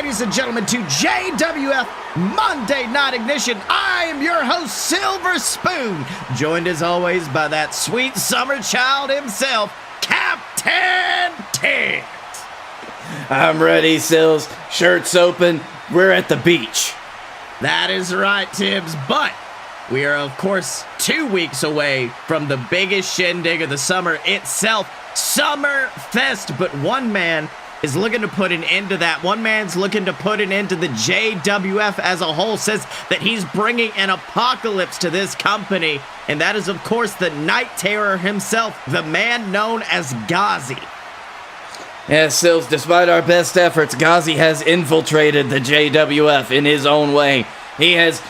ladies and gentlemen, to JWF Monday Night Ignition. I am your host, Silver Spoon, joined as always by that sweet summer child himself, Captain Tibbs. I'm ready, Sills. Shirts open. We're at the beach. That is right, Tibbs, but we are, of course, 2 weeks away from the biggest shindig of the summer itself, Summerfest. But one man is looking to put an end to that. One man's looking to put an end to the JWF as a whole, says that he's bringing an apocalypse to this company. And that is, of course, the Night Terror himself, the man known as Ghazi. Yes, Sills, despite our best efforts, Ghazi has infiltrated the JWF in his own way. He has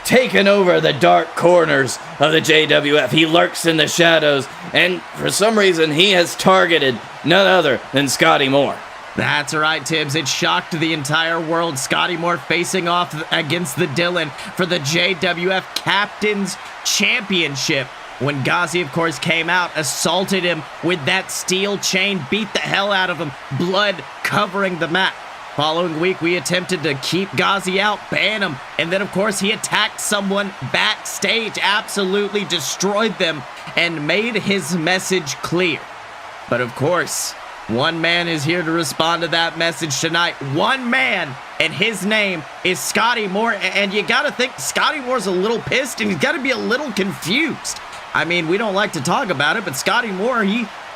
taken over the dark corners of the JWF. He lurks in the shadows, and for some reason, he has targeted none other than Scottye Moore. That's right, Tibbs. It shocked the entire world. Scottye Moore facing off against the Dylan for the JWF Captain's Championship. When Ghazi, of course, came out, assaulted him with that steel chain, beat the hell out of him, blood covering the mat. Following week, we attempted to keep Ghazi out, ban him, and then, of course, he attacked someone backstage, absolutely destroyed them, and made his message clear. But, of course, one man is here to respond to that message tonight. One man, and his name is Scottye Moore. And you gotta think Scottye Moore's a little pissed, and he's gotta be a little confused. I mean, we don't like to talk about it, but Scottye Moore,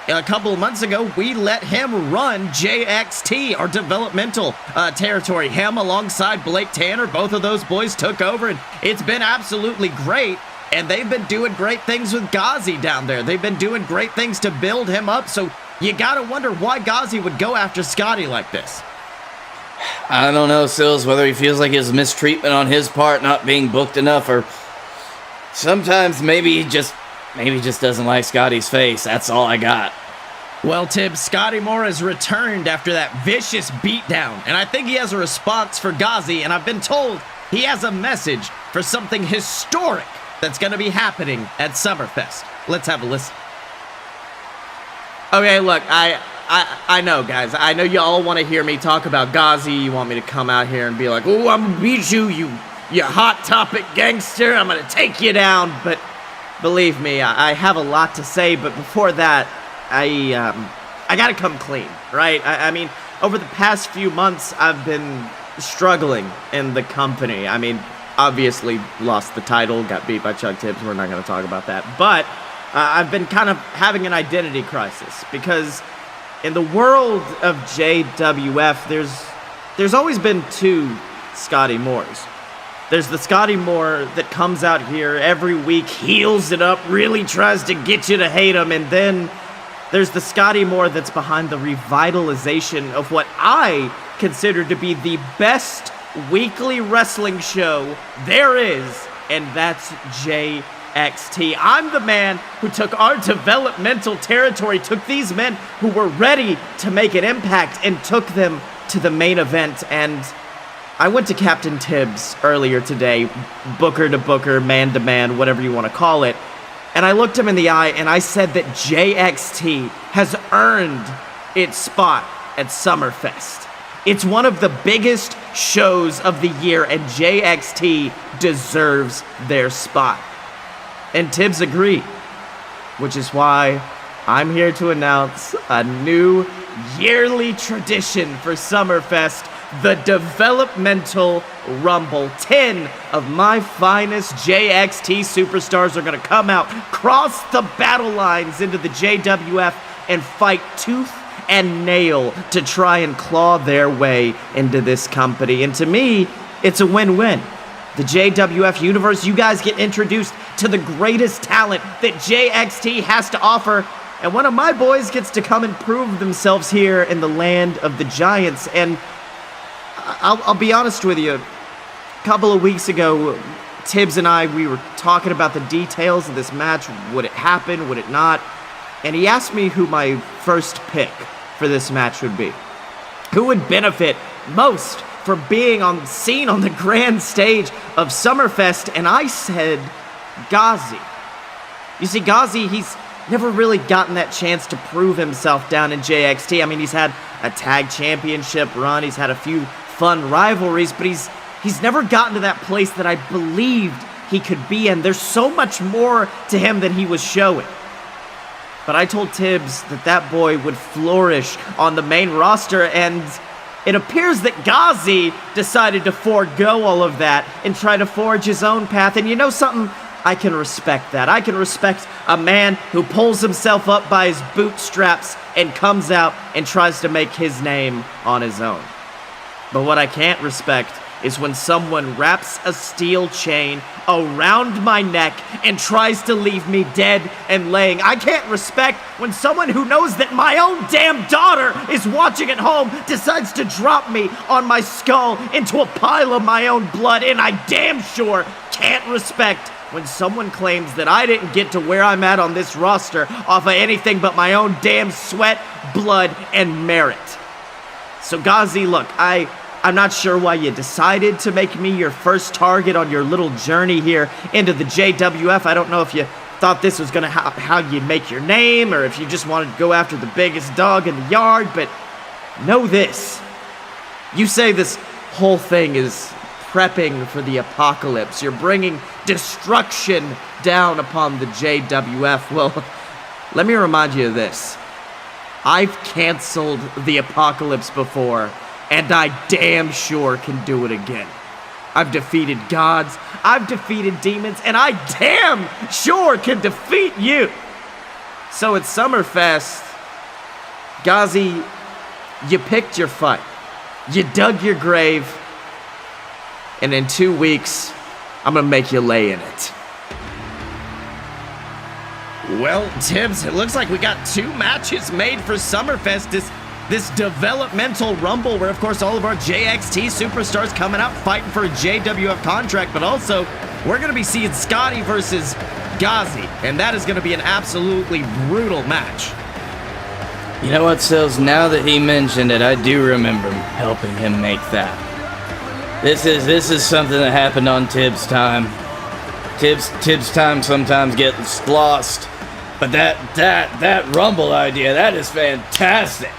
a couple of months ago, we let him run JXT, our developmental territory. Him alongside Blake Tanner, both of those boys took over, and it's been absolutely great. And they've been doing great things with Ghazi down there. They've been doing great things to build him up, so you gotta wonder why Ghazi would go after Scottye like this. I don't know, Sills, whether he feels like his mistreatment on his part not being booked enough, or sometimes maybe he just doesn't like Scottye's face. That's all I got. Well, Tibbs, Scottye Moore has returned after that vicious beatdown, and I think he has a response for Ghazi, and I've been told he has a message for something historic that's going to be happening at Summerfest. Let's have a listen. Okay, look, I know, guys. I know you all want to hear me talk about Ghazi. You want me to come out here and be like, "Oh, I'm going to beat you, you hot topic gangster. I'm going to take you down." But believe me, I have a lot to say. But before that, I got to come clean, right? I mean, over the past few months, I've been struggling in the company. I mean, obviously lost the title, got beat by Chuck Tibbs. We're not going to talk about that. But I've been kind of having an identity crisis because in the world of JWF, there's always been two Scottye Moores. There's the Scottye Moore that comes out here every week, heals it up, really tries to get you to hate him, and then there's the Scottye Moore that's behind the revitalization of what I consider to be the best weekly wrestling show there is, and that's JXT. I'm the man who took our developmental territory, took these men who were ready to make an impact, and took them to the main event. And I went to Captain Tibbs earlier today, booker to booker, man to man, whatever you want to call it, and I looked him in the eye and I said that JXT has earned its spot at Summerfest. It's one of the biggest shows of the year, and JXT deserves their spot. And Tibbs agreed, which is why I'm here to announce a new yearly tradition for Summerfest, the Developmental Rumble. 10 of my finest JXT superstars are going to come out, cross the battle lines into the JWF, and fight tooth and nail to try and claw their way into this company. And to me, it's a win-win. The JWF universe, you guys get introduced to the greatest talent that JXT has to offer, and one of my boys gets to come and prove themselves here in the land of the giants. And I'll be honest with you, a couple of weeks ago, Tibbs and I, we were talking about the details of this match. Would it happen? Would it not? And he asked me who my first pick for this match would be. Who would benefit most for being seen on the grand stage of Summerfest? And I said Ghazi. You see, Ghazi, he's never really gotten that chance to prove himself down in JXT. I mean, he's had a tag championship run. He's had a few fun rivalries, but he's never gotten to that place that I believed he could be in. There's so much more to him than he was showing. But I told Tibbs that boy would flourish on the main roster, and it appears that Ghazi decided to forego all of that and try to forge his own path. And you know something? I can respect that. I can respect a man who pulls himself up by his bootstraps and comes out and tries to make his name on his own. But what I can't respect is when someone wraps a steel chain around my neck and tries to leave me dead and laying. I can't respect when someone who knows that my own damn daughter is watching at home decides to drop me on my skull into a pile of my own blood. And I damn sure can't respect when someone claims that I didn't get to where I'm at on this roster off of anything but my own damn sweat, blood, and merit. So Ghazi, look, I'm not sure why you decided to make me your first target on your little journey here into the JWF. I don't know if you thought this was gonna how you make your name, or if you just wanted to go after the biggest dog in the yard, but know this. You say this whole thing is prepping for the apocalypse. You're bringing destruction down upon the JWF. Well, let me remind you of this. I've canceled the apocalypse before, and I damn sure can do it again. I've defeated gods, I've defeated demons, and I damn sure can defeat you. So at Summerfest, Ghazi, you picked your fight. You dug your grave, and in 2 weeks, I'm gonna make you lay in it. Well, Tibbs, it looks like we got 2 matches made for Summerfest. This developmental rumble where, of course, all of our JXT superstars coming out fighting for a JWF contract, but also we're going to be seeing Scottye versus Ghazi, and that is going to be an absolutely brutal match. You know what, Sills? Now that he mentioned it, I do remember helping him make that. This is something that happened on Tibbs' time. Tibbs' time sometimes gets lost, but that rumble idea, that is fantastic.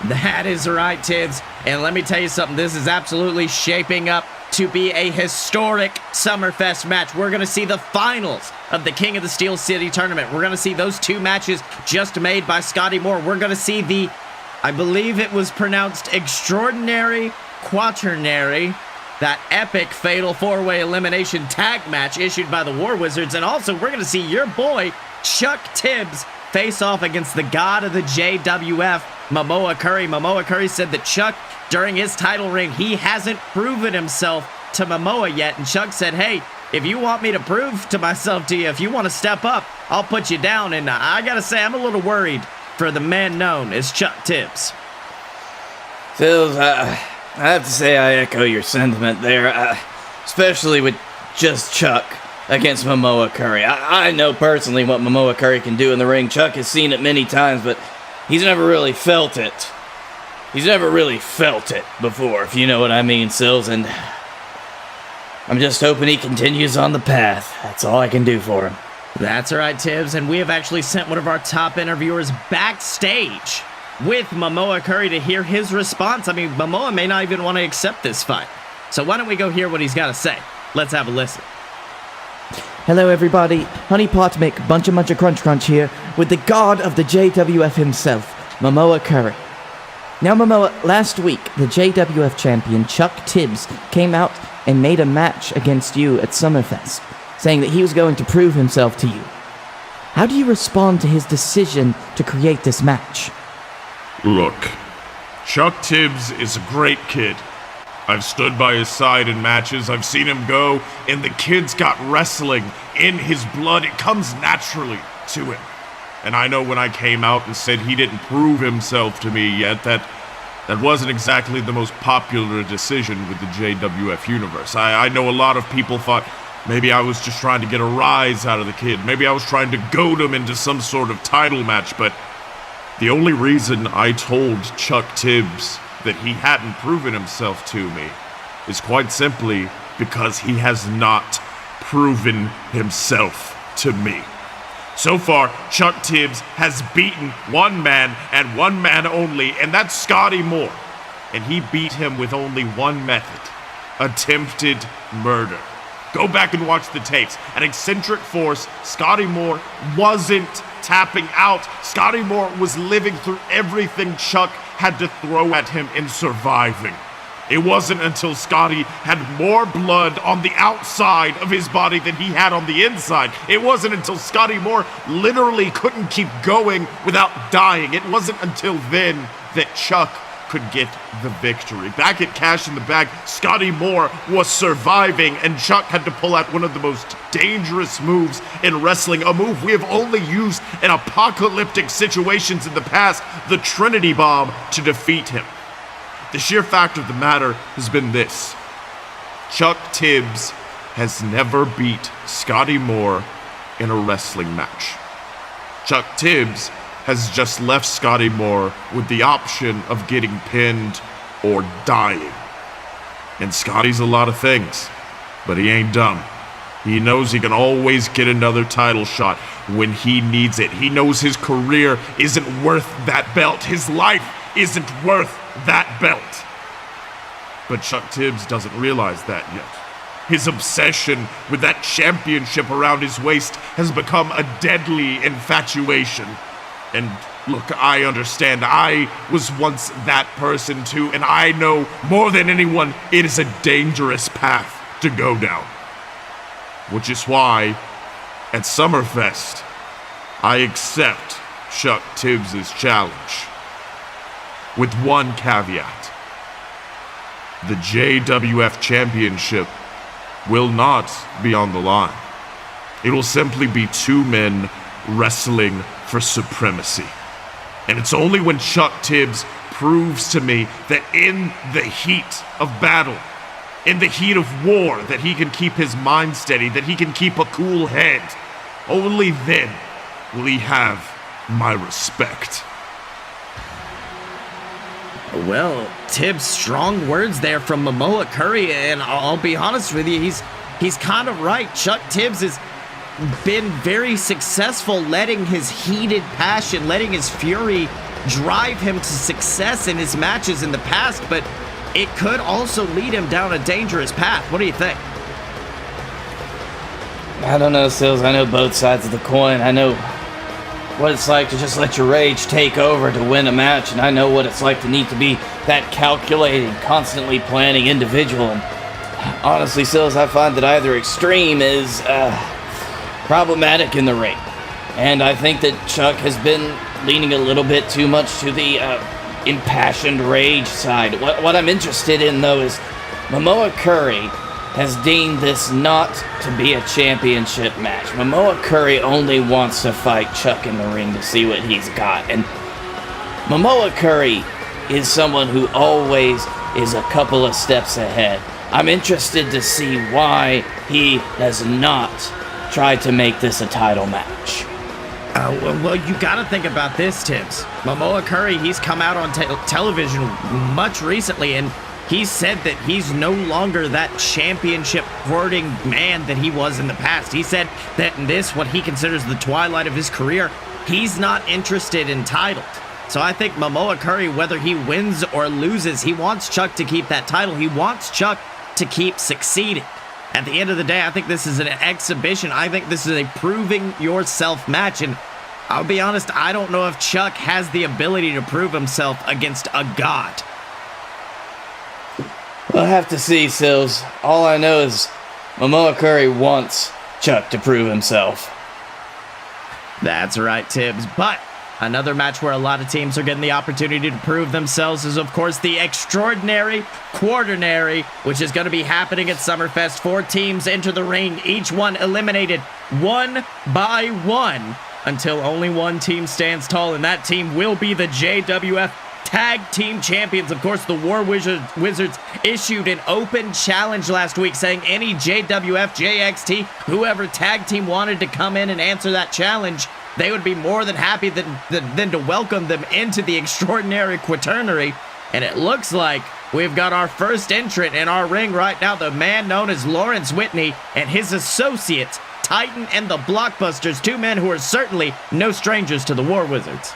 That is right, Tibbs. And let me tell you something, this is absolutely shaping up to be a historic Summerfest match. We're going to see the finals of the King of the Steel City tournament. We're going to see those 2 matches just made by Scottye Moore. We're going to see the, I believe it was pronounced Extraordinary Quaternary, that epic fatal 4-way elimination tag match issued by the War Wizards. And also, we're going to see your boy, Chuck Tibbs, face off against the god of the JWF, Mamoa Curry. Mamoa Curry said that Chuck, during his title reign, he hasn't proven himself to Mamoa yet. And Chuck said, hey, if you want me to prove to myself to you, if you want to step up, I'll put you down. And I gotta say, I'm a little worried for the man known as Chuck Tibbs. Sills, I have to say I echo your sentiment there, especially with just Chuck against Mamoa Curry. I know personally what Mamoa Curry can do in the ring. Chuck has seen it many times, but he's never really felt it. He's never really felt it before, if you know what I mean, Sills, and I'm just hoping he continues on the path. That's all I can do for him. That's right, Tibbs, and we have actually sent one of our top interviewers backstage with Mamoa Curry to hear his response. I mean, Mamoa may not even want to accept this fight. So why don't we go hear what he's got to say? Let's have a listen. Hello everybody, Honey Pot Mick, Bunch of Crunch here, with the god of the JWF himself, Mamoa Curry. Now Mamoa, last week, the JWF champion Chuck Tibbs came out and made a match against you at Summerfest, saying that he was going to prove himself to you. How do you respond to his decision to create this match? Look, Chuck Tibbs is a great kid. I've stood by his side in matches, I've seen him go, and the kid's got wrestling in his blood. It comes naturally to him. And I know when I came out and said he didn't prove himself to me yet, that wasn't exactly the most popular decision with the JWF universe. I know a lot of people thought maybe I was just trying to get a rise out of the kid. Maybe I was trying to goad him into some sort of title match, but the only reason I told Chuck Tibbs that he hadn't proven himself to me is quite simply because he has not proven himself to me. So far, Chuck Tibbs has beaten one man and one man only, and that's Scottye Moore. and he beat him with only one method: attempted murder. Go back and watch the tapes. An eccentric force, Scottye Moore wasn't tapping out. Scottye Moore was living through everything Chuck had to throw at him in surviving. It wasn't until Scottye had more blood on the outside of his body than he had on the inside. It wasn't until Scottye Moore literally couldn't keep going without dying. It wasn't until then that Chuck could get the victory. Back at Cash in the Bag, Scottye Moore was surviving, and Chuck had to pull out one of the most dangerous moves in wrestling, a move we have only used in apocalyptic situations in the past, the Trinity Bomb, to defeat him. The sheer fact of the matter has been this: Chuck Tibbs has never beat Scottye Moore in a wrestling match. Chuck Tibbs has just left Scottye Moore with the option of getting pinned or dying. And Scotty's a lot of things, but he ain't dumb. He knows he can always get another title shot when he needs it. He knows his career isn't worth that belt. His life isn't worth that belt. But Chuck Tibbs doesn't realize that yet. His obsession with that championship around his waist has become a deadly infatuation. And look, I understand. I was once that person too, and I know more than anyone it is a dangerous path to go down. Which is why, at Summerfest, I accept Chuck Tibbs' challenge. With one caveat: the JWF Championship will not be on the line. It will simply be two men wrestling for supremacy. And it's only when Chuck Tibbs proves to me that in the heat of battle, in the heat of war, that he can keep his mind steady, that he can keep a cool head. Only then will he have my respect. Well, Tibbs, strong words there from Mamoa Curry, and I'll be honest with you, he's kind of right. Chuck Tibbs has been very successful letting his heated passion, letting his fury drive him to success in his matches in the past, but it could also lead him down a dangerous path. What do you think? I don't know, Sills. I know both sides of the coin. I know what it's like to just let your rage take over to win a match, and I know what it's like to need to be that calculating, constantly planning individual. And honestly, Sills, I find that either extreme is problematic in the ring. And I think that Chuck has been leaning a little bit too much to the impassioned rage side. What I'm interested in, though, is Mamoa Curry has deemed this not to be a championship match. Mamoa Curry only wants to fight Chuck in the ring to see what he's got. And Mamoa Curry is someone who always is a couple of steps ahead. I'm interested to see why he has not tried to make this a title match. Well, you gotta think about this, Tibbs. Mamoa Curry, he's come out on television much recently, and he said that he's no longer that championship-courting man that he was in the past. He said that in this, what he considers the twilight of his career, he's not interested in titles. So I think Mamoa Curry, whether he wins or loses, he wants Chuck to keep that title. He wants Chuck to keep succeeding. At the end of the day, I think this is an exhibition. I think this is a proving yourself match. And I'll be honest, I don't know if Chuck has the ability to prove himself against a god. We'll have to see, Sills. All I know is Mamoa Curry wants Chuck to prove himself. That's right, Tibbs. But another match where a lot of teams are getting the opportunity to prove themselves is, of course, the Extraordinary Quaternary, which is going to be happening at Summerfest. 4 teams enter the ring, each one eliminated one by one until only one team stands tall, and that team will be the JWF Tag Team Champions. Of course, the War Wizards issued an open challenge last week saying any JWF, JXT, whoever tag team wanted to come in and answer that challenge, they would be more than happy than to welcome them into the Extraordinary Quaternary. And it looks like we've got our first entrant in our ring right now, the man known as Lawrence Whitney and his associates, Titan and the Blockbusters, 2 men who are certainly no strangers to the War Wizards.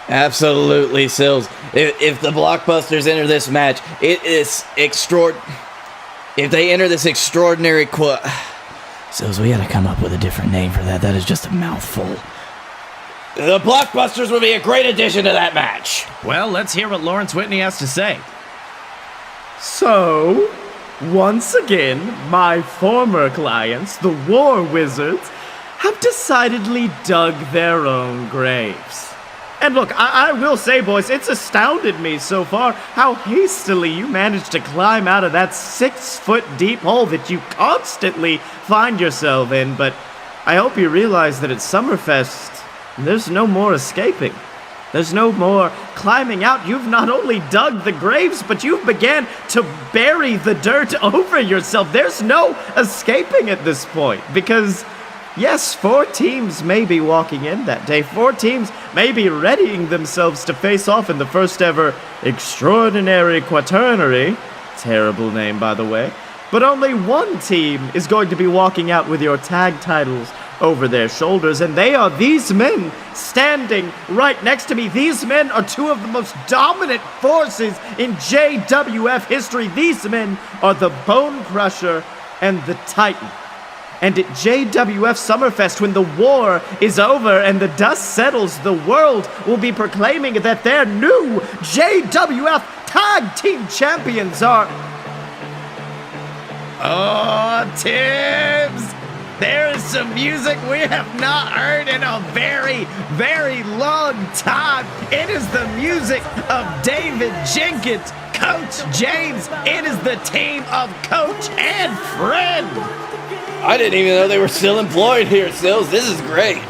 Absolutely, Sills. If the Blockbusters enter this match, it is If they enter this extraordinary Sills, we gotta come up with a different name for that. That is just a mouthful. The Blockbusters would be a great addition to that match. Well, let's hear what Lawrence Whitney has to say. So, once again, my former clients, the War Wizards, have decidedly dug their own graves. And look, I will say, boys, it's astounded me so far how hastily you managed to climb out of that 6-foot deep hole that you constantly find yourself in, but I hope you realize that at Summerfest, there's no more escaping. There's no more climbing out. You've not only dug the graves, but you've began to bury the dirt over yourself. There's no escaping at this point because, yes, 4 teams may be walking in that day. 4 teams may be readying themselves to face off in the first ever Extraordinary Quaternary. Terrible name, by the way. But only 1 team is going to be walking out with your tag titles over their shoulders, and they are these men standing right next to me. These men are 2 of the most dominant forces in JWF history. These men are the Bone Crusher and the Titan. And at JWF Summerfest, when the war is over and the dust settles, the world will be proclaiming that their new JWF Tag Team Champions are... Oh, Tibbs! There is some music we have not heard in a very, very long time. It is the music of David Jenkins, Coach James. It is the team of Coach and Friend. I didn't even know they were still employed here, Sills. This is great.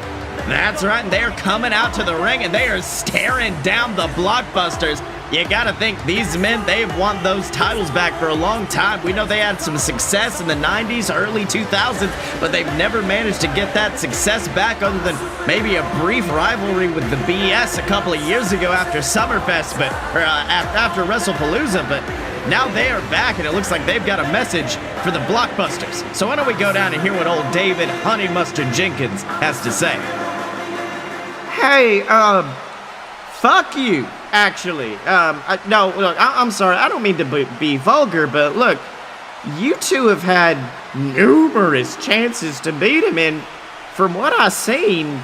That's right, and they are coming out to the ring, and they are staring down the Blockbusters. You gotta think, these men, they've won those titles back for a long time. We know they had some success in the 90s, early 2000s, but they've never managed to get that success back other than maybe a brief rivalry with the BS a couple of years ago after Summerfest, after WrestlePalooza, but now they are back, and it looks like they've got a message for the Blockbusters. So why don't we go down and hear what old David Honey Mustard Jenkins has to say. Hey, fuck you, actually. No, look, I'm sorry, I don't mean to be vulgar, but look, you 2 have had numerous chances to beat him, and from what I've seen,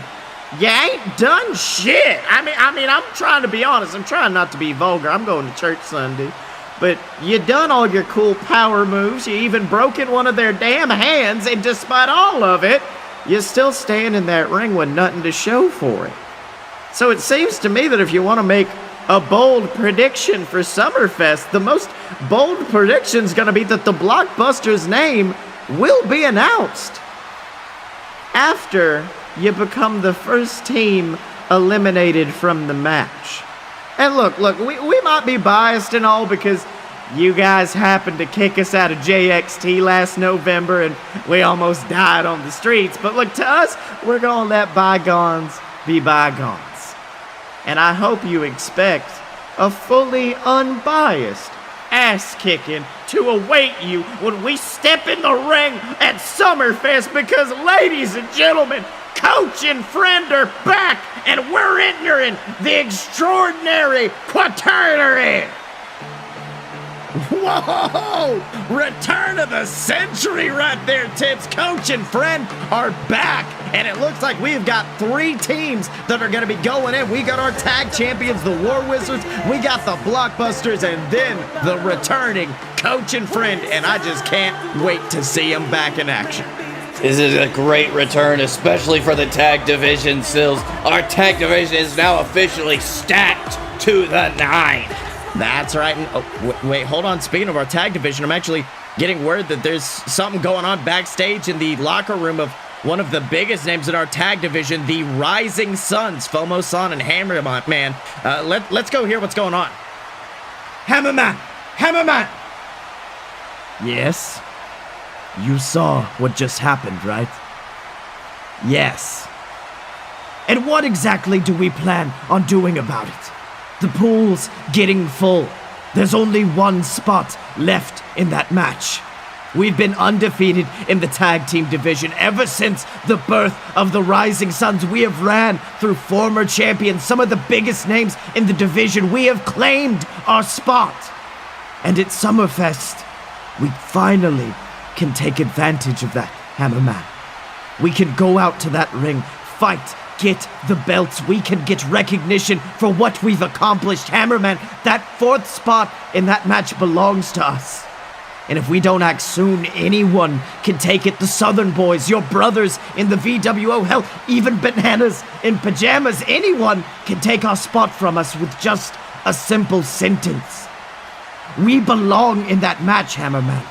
you ain't done shit. I mean, I'm trying to be honest, I'm trying not to be vulgar, I'm going to church Sunday. But you done all your cool power moves, you even broken one of their damn hands, and despite all of it, you still stand in that ring with nothing to show for it. So it seems to me that if you want to make a bold prediction for Summerfest, the most bold prediction is going to be that the Blockbusters' name will be announced after you become the first team eliminated from the match. And look, we might be biased and all because you guys happened to kick us out of JXT last November and we almost died on the streets. But look, to us, we're going to let bygones be bygones. And I hope you expect a fully unbiased ass-kicking to await you when we step in the ring at Summerfest because, ladies and gentlemen, Coach and Friend are back and we're entering the Extraordinary Quaternary. Whoa! Return of the century right there, Tibbs. Coach and Friend are back, and it looks like we've got 3 teams that are going to be going in. We got our tag champions, the War Wizards, we got the Blockbusters, and then the returning Coach and Friend, and I just can't wait to see them back in action. This is a great return, especially for the tag division, Sills. Our tag division is now officially stacked to the 9. That's right. And, wait, hold on. Speaking of our tag division, I'm actually getting word that there's something going on backstage in the locker room of one of the biggest names in our tag division, the Rising Suns, Fomo-san and Hammerman. Let's go hear what's going on. Hammerman! Yes? You saw what just happened, right? Yes. And what exactly do we plan on doing about it? The pool's getting full. There's only one spot left in that match. We've been undefeated in the tag team division ever since the birth of the Rising Suns. We have ran through former champions, some of the biggest names in the division. We have claimed our spot. And at Summerfest, we finally can take advantage of that, Hammerman. We can go out to that ring, fight, get the belts. We can get recognition for what we've accomplished. Hammerman, that 4th spot in that match belongs to us. And if we don't act soon, anyone can take it. The Southern Boys, your brothers in the VWO, hell, even Bananas in pajamas. Anyone can take our spot from us with just a simple sentence. We belong in that match, Hammerman.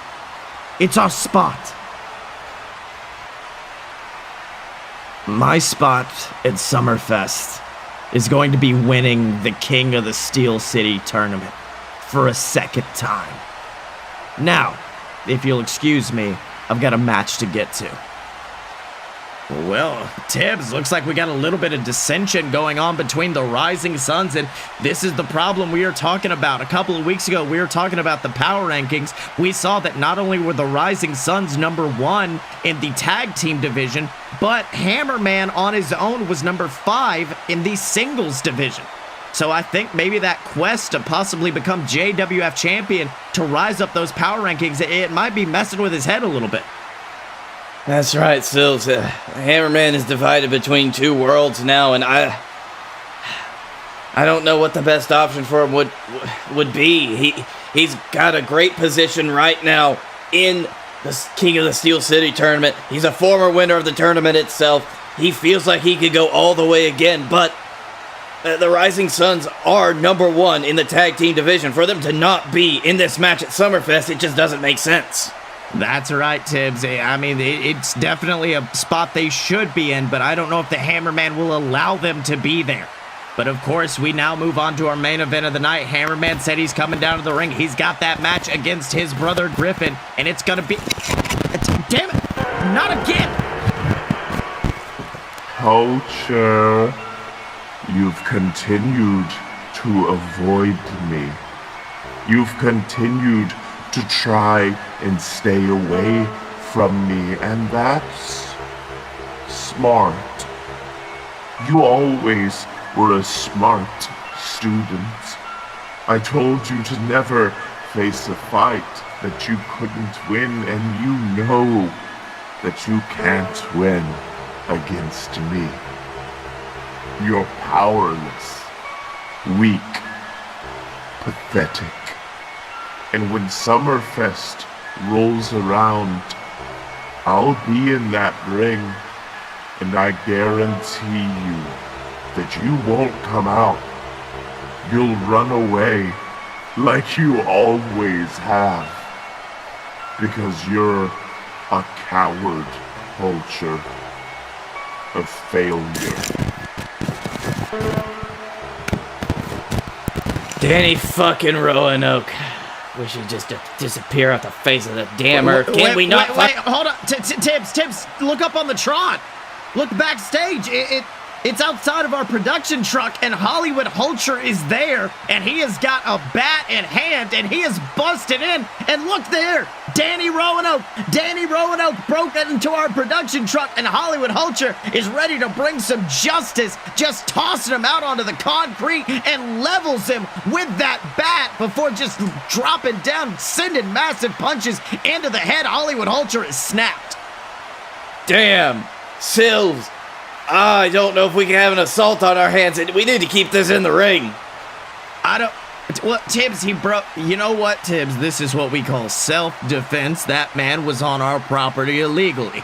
It's our spot. My spot at Summerfest is going to be winning the King of the Steel City tournament for a 2nd time. Now, if you'll excuse me, I've got a match to get to. Well, Tibbs, looks like we got a little bit of dissension going on between the Rising Suns, and this is the problem we are talking about. A couple of weeks ago, we were talking about the power rankings. We saw that not only were the Rising Suns number 1 in the tag team division, but Hammerman on his own was number 5 in the singles division. So I think maybe that quest to possibly become JWF champion, to rise up those power rankings, it might be messing with his head a little bit. That's right, Sills. Hammerman is divided between 2 worlds now, and I don't know what the best option for him would be. He's got a great position right now in the King of the Steel City tournament. He's a former winner of the tournament itself. He feels like he could go all the way again, but the Rising Suns are number 1 in the tag team division. For them to not be in this match at Summerfest, it just doesn't make sense. That's right, Tibbs. I mean, it's definitely a spot they should be in, but I don't know if the Hammerman will allow them to be there. But of course, we now move on to our main event of the night. Hammerman said he's coming down to the ring. He's got that match against his brother Griffin, and it's gonna be... Damn it! Not again! Hulcher, you've continued to avoid me. You've continued to try and stay away from me, and that's smart. You always were a smart student. I told you to never face a fight that you couldn't win, and you know that you can't win against me. You're powerless, weak, pathetic. And when Summerfest rolls around, I'll be in that ring, and I guarantee you that you won't come out. You'll run away like you always have, because you're a coward, Hulcher, a failure. Danny fucking Roanoke. We should just disappear off the face of the damn earth. Can we not? Wait, hold on. Tibbs, look up on the Tron. Look backstage. It's outside of our production truck, and Hollywood Hulcher is there, and he has got a bat in hand, and he is busted in. And look there, Danny Roanoke broke into our production truck, and Hollywood Hulcher is ready to bring some justice, just tossing him out onto the concrete and levels him with that bat before just dropping down, sending massive punches into the head. Hollywood Hulcher is snapped. Damn, Sills. I don't know if we can have an assault on our hands. We need to keep this in the ring. Well, Tibbs, he broke... You know what, Tibbs? This is what we call self-defense. That man was on our property illegally.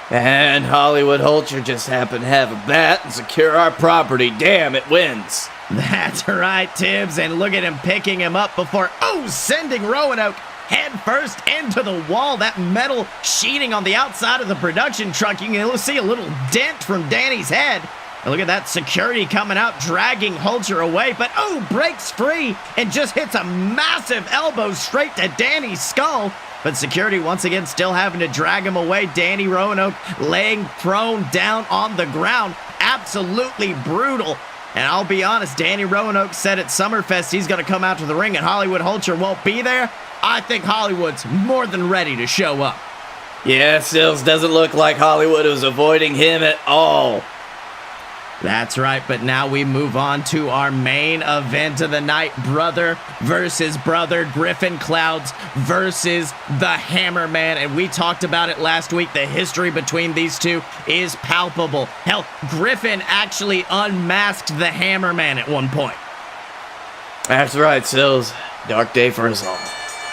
And Hollywood Hulcher just happened to have a bat and secure our property. Damn, it wins. That's right, Tibbs. And look at him picking him up before... sending Roanoke head first into the wall. That metal sheeting on the outside of the production truck. You can see a little dent from Danny's head. And look at that security coming out, dragging Hulcher away. But breaks free and just hits a massive elbow straight to Danny's skull. But security once again still having to drag him away. Danny Roanoke laying prone down on the ground. Absolutely brutal. And I'll be honest, Danny Roanoke said at Summerfest he's going to come out to the ring and Hollywood Hulcher won't be there. I think Hollywood's more than ready to show up. Yeah, Sills, doesn't look like Hollywood was avoiding him at all. That's right, but now we move on to our main event of the night. Brother versus brother. Griffin Clouds versus the Hammerman. And we talked about it last week. The history between these two is palpable. Hell, Griffin actually unmasked the Hammerman at one point. That's right, Sills. Dark day for us all.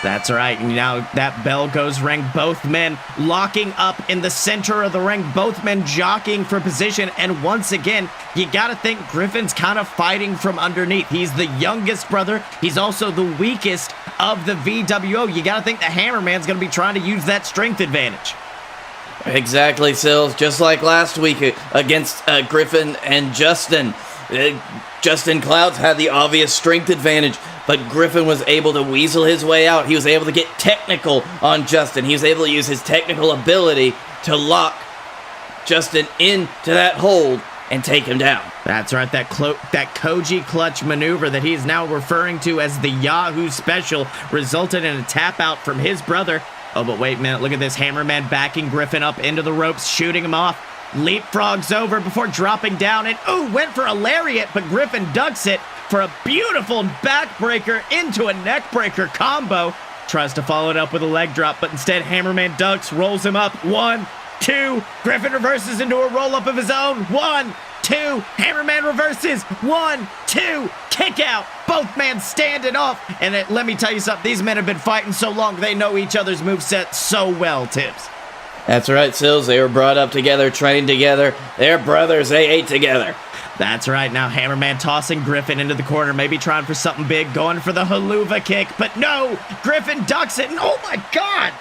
That's right. Now that bell goes ring. Both men locking up in the center of the ring. Both men jockeying for position. And once again, you got to think Griffin's kind of fighting from underneath. He's the youngest brother. He's also the weakest of the VWO. You got to think the Hammerman's going to be trying to use that strength advantage. Exactly, Sills. Just like last week against Griffin and Justin. Justin Clouds had the obvious strength advantage, but Griffin was able to weasel his way out. He was able to get technical on Justin. He was able to use his technical ability to lock Justin into that hold and take him down. That's right, that Koji clutch maneuver that he's now referring to as the Yahoo special resulted in a tap out from his brother. Oh, but wait a minute, look at this Hammerman backing Griffin up into the ropes, shooting him off. Leapfrogs over before dropping down and went for a lariat, but Griffin ducks it for a beautiful backbreaker into a neckbreaker combo. Tries to follow it up with a leg drop, but instead Hammerman ducks, rolls him up. 1, 2, Griffin reverses into a roll-up of his own. 1, 2, Hammerman reverses. 1, 2, kick out. Both men standing off. And let me tell you something, these men have been fighting so long, they know each other's moveset so well, Tibbs. That's right, Sills. They were brought up together, trained together. They're brothers. They ate together. That's right. Now Hammerman tossing Griffin into the corner, maybe trying for something big, going for the haluva kick, but no! Griffin ducks it, and oh my God!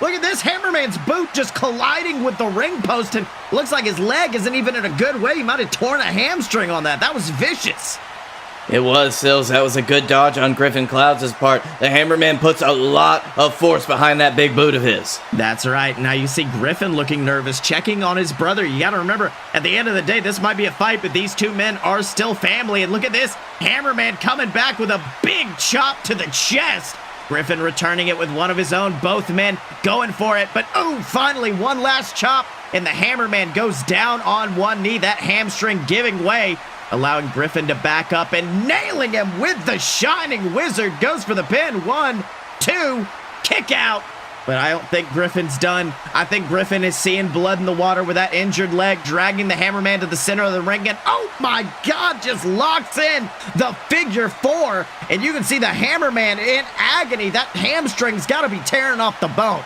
Look at this, Hammerman's boot just colliding with the ring post, and looks like his leg isn't even in a good way. He might have torn a hamstring on that. That was vicious. It was, Sills. That was a good dodge on Griffin Clouds' part. The Hammerman puts a lot of force behind that big boot of his. That's right. Now you see Griffin looking nervous, checking on his brother. You got to remember, at the end of the day, this might be a fight, but these two men are still family. And look at this, Hammerman coming back with a big chop to the chest. Griffin returning it with one of his own. Both men going for it, but finally one last chop, and the Hammerman goes down on one knee. That hamstring giving way, allowing Griffin to back up and nailing him with the Shining Wizard. Goes for the pin. 1, 2, kick out. But I don't think Griffin's done. I think Griffin is seeing blood in the water with that injured leg, dragging the Hammerman to the center of the ring, and oh my God, just locks in the figure 4. And you can see the Hammerman in agony. That hamstring's got to be tearing off the bone.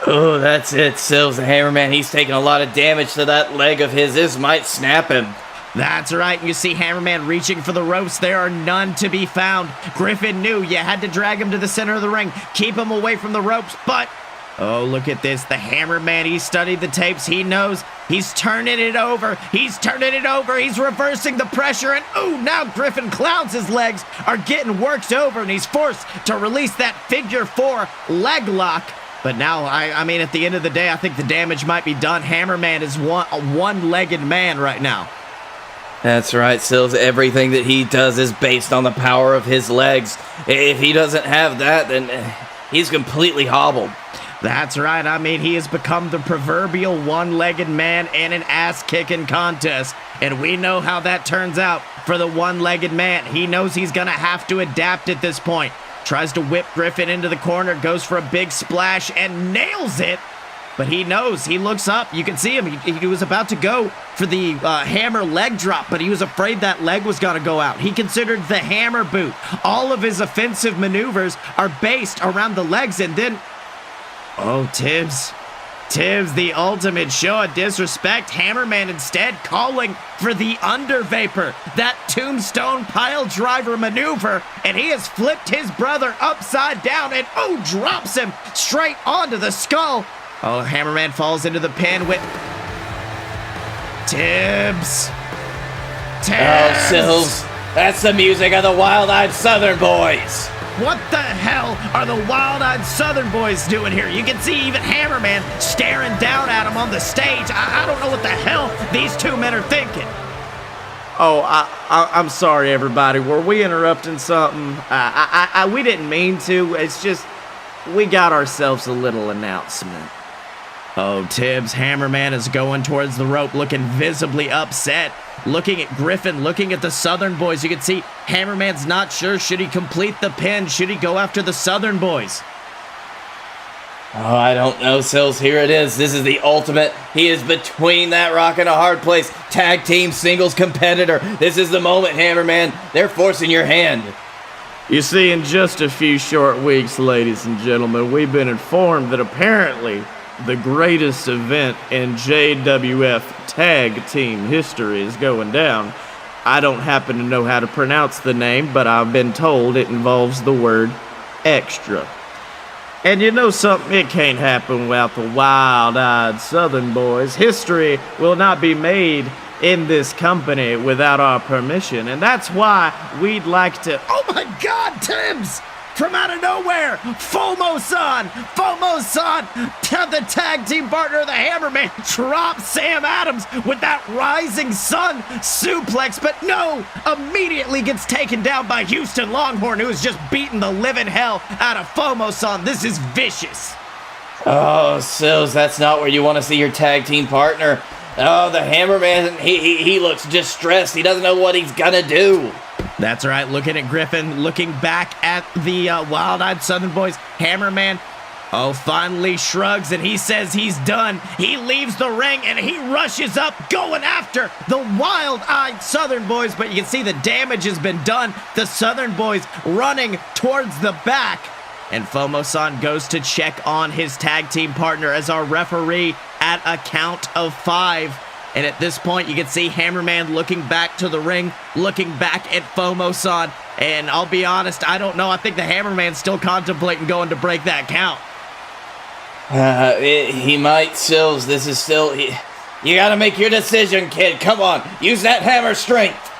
Oh, that's it, Sills. The Hammerman, he's taking a lot of damage to that leg of his. This might snap him. That's right. You see Hammerman reaching for the ropes. There are none to be found. Griffin knew you had to drag him to the center of the ring, keep him away from the ropes, but oh, look at this. The Hammerman, he studied the tapes. He knows. He's turning it over. He's turning it over. He's reversing the pressure, and now Griffin Clouds' legs are getting worked over, and he's forced to release that figure 4 leg lock. But now, I mean, at the end of the day, I think the damage might be done. Hammerman is a one-legged man right now. That's right, Sills. Everything that he does is based on the power of his legs. If he doesn't have that, then he's completely hobbled. That's right. I mean, he has become the proverbial one-legged man in an ass-kicking contest. And we know how that turns out for the one-legged man. He knows he's going to have to adapt at this point. Tries to whip Griffin into the corner, goes for a big splash, and nails it. But he knows, he looks up, you can see him, he was about to go for the hammer leg drop, but he was afraid that leg was going to go out. He considered the hammer boot. All of his offensive maneuvers are based around the legs, and then, oh, Tibbs, the ultimate show of disrespect. Hammerman instead calling for the under vapor, that tombstone pile driver maneuver, and he has flipped his brother upside down and drops him straight onto the skull. Oh, Hammerman falls into the pin with Tibbs. Oh, Sills, that's the music of the Wild-Eyed Southern Boys. What the hell are the Wild-Eyed Southern Boys doing here? You can see even Hammerman staring down at him on the stage. I don't know what the hell these two men are thinking. Oh, I'm sorry, everybody. Were we interrupting something? We didn't mean to. It's just, we got ourselves a little announcement. Oh, Tibbs, Hammerman is going towards the rope, looking visibly upset. Looking at Griffin, looking at the Southern Boys. You can see Hammerman's not sure. Should he complete the pin? Should he go after the Southern Boys? Oh, I don't know, Sills. Here it is. This is the ultimate. He is between that rock and a hard place. Tag team singles competitor. This is the moment, Hammerman. They're forcing your hand. You see, in just a few short weeks, ladies and gentlemen, we've been informed that apparently the greatest event in JWF tag team history is going down. I don't happen to know how to pronounce the name, but I've been told it involves the word extra. And you know something, it can't happen without the wild-eyed Southern Boys. History will not be made in this company without our permission, and that's why we'd like to... Oh my God, Tibbs! From out of nowhere, FOMO-san, the tag team partner of the Hammerman, drops Sam Adams with that rising sun suplex, but no, immediately gets taken down by Houston Longhorn, who has just beaten the living hell out of FOMO-san. This is vicious. Oh, Sills, that's not where you want to see your tag team partner. Oh, the Hammerman, he looks distressed. He doesn't know what he's gonna do. That's right, looking at Griffin, looking back at the wild-eyed Southern Boys. Hammerman, finally shrugs and he says he's done. He leaves the ring and he rushes up, going after the wild-eyed Southern Boys, but you can see the damage has been done. The Southern Boys running towards the back. And FOMO-san goes to check on his tag team partner as our referee at a count of 5. And at this point, you can see Hammerman looking back to the ring, looking back at FOMO-san. And I'll be honest, I don't know. I think the Hammerman's still contemplating going to break that count. He might, Sills. This is still... You gotta make your decision, kid. Come on. Use that hammer strength.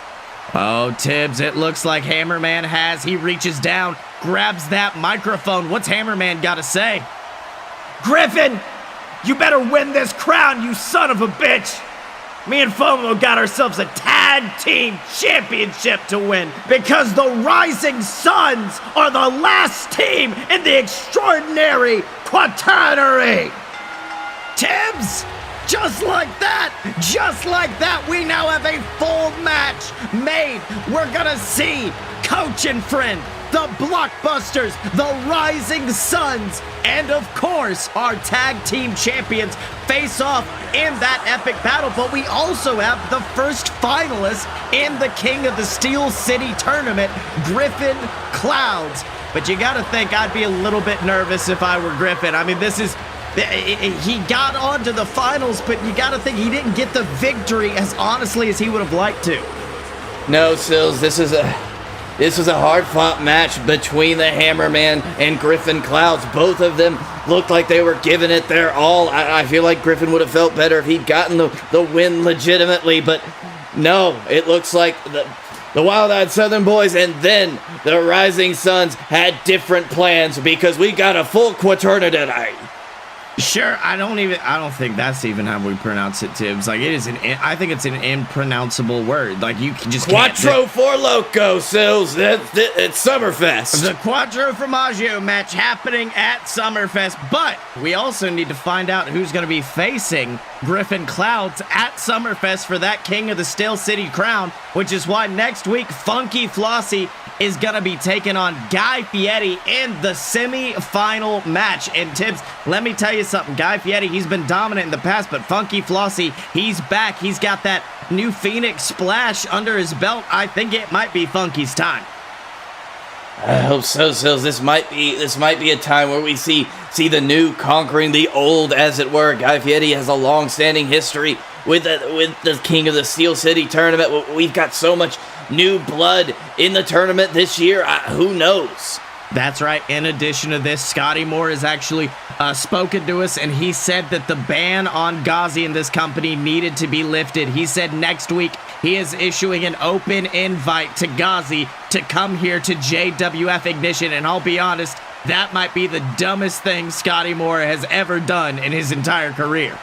Oh, Tibbs, it looks like Hammerman has. He reaches down, grabs that microphone. What's Hammerman got to say? Griffin, you better win this crown, you son of a bitch. Me and FOMO got ourselves a tag team championship to win because the Rising Suns are the last team in the Extraordinary Quaternary. Tibbs, just like that, we now have a full match made. We're gonna see coach and friend, the Blockbusters, the Rising Suns, and of course, our tag team champions face off in that epic battle. But we also have the first finalist in the King of the Steel City tournament, Griffin Clouds. But you gotta think I'd be a little bit nervous if I were Griffin. I mean, he got on to the finals, but you gotta think he didn't get the victory as honestly as he would have liked to. No, Sills, this was a hard-fought match between the Hammerman and Griffin Clouds. Both of them looked like they were giving it their all. I feel like Griffin would have felt better if he'd gotten the win legitimately, but no, it looks like the Wild-Eyed Southern Boys and then the Rising Suns had different plans because we got a full quaternary tonight. Sure, I don't think that's even how we pronounce it, Tibbs. Like, I think it's an impronounceable word. Like, you can just Quattro for Loco, Sills. It's Summerfest. The Quattro Formaggio match happening at Summerfest. But we also need to find out who's going to be facing Griffin Clouds at Summerfest for that King of the Steel City crown, which is why next week Funky Flossie is going to be taking on Guy Fieri in the semi-final match. And Tibbs, let me tell you something. Guy Fieri, he's been dominant in the past, but Funky Flossie, he's back. He's got that new Phoenix splash under his belt. I think it might be Funky's time. I hope so, Sills. This might be a time where we see the new conquering the old, as it were. Guy Fieri has a long-standing history with the King of the Steel City tournament. We've got so much new blood in the tournament this year. Who knows? That's right. In addition to this, Scottye Moore has actually spoken to us, and he said that the ban on Ghazi and this company needed to be lifted. He said next week he is issuing an open invite to Ghazi to come here to JWF Ignition, and I'll be honest, that might be the dumbest thing Scottye Moore has ever done in his entire career.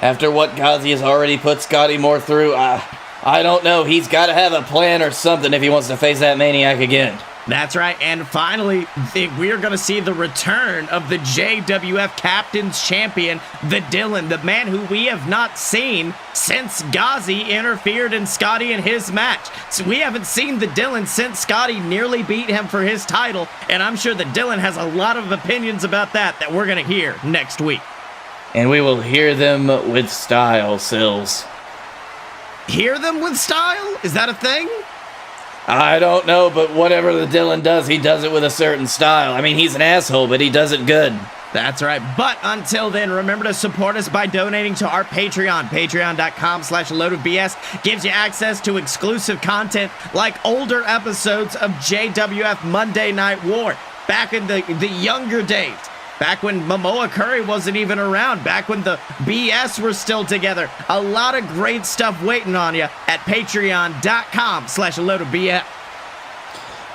After what Ghazi has already put Scottye Moore through, I don't know. He's got to have a plan or something if he wants to face that maniac again. That's right, and finally, we're going to see the return of the JWF Captain's Champion, the Dylan, the man who we have not seen since Ghazi interfered in Scottye in his match. So we haven't seen the Dylan since Scottye nearly beat him for his title, and I'm sure the Dylan has a lot of opinions about that we're going to hear next week. And we will hear them with style, Sills. Hear them with style? Is that a thing? I don't know, but whatever the Dylan does, he does it with a certain style. I mean, he's an asshole, but he does it good. That's right. But until then, remember to support us by donating to our Patreon. Patreon.com/loadofbs gives you access to exclusive content like older episodes of JWF Monday Night War. Back in the younger days. Back when Mamoa Curry wasn't even around. Back when the BS were still together. A lot of great stuff waiting on you at patreon.com/loadofbs.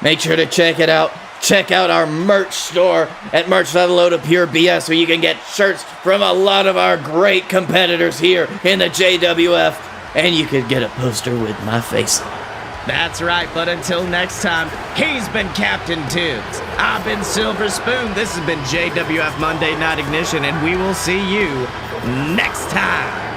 Make sure to check it out. Check out our merch store at merch.loadofpurebs where you can get shirts from a lot of our great competitors here in the JWF. And you could get a poster with my face on it. That's right, but until next time, he's been Captain Tibbs. I've been Silver Spoon. This has been JWF Monday Night Ignition, and we will see you next time.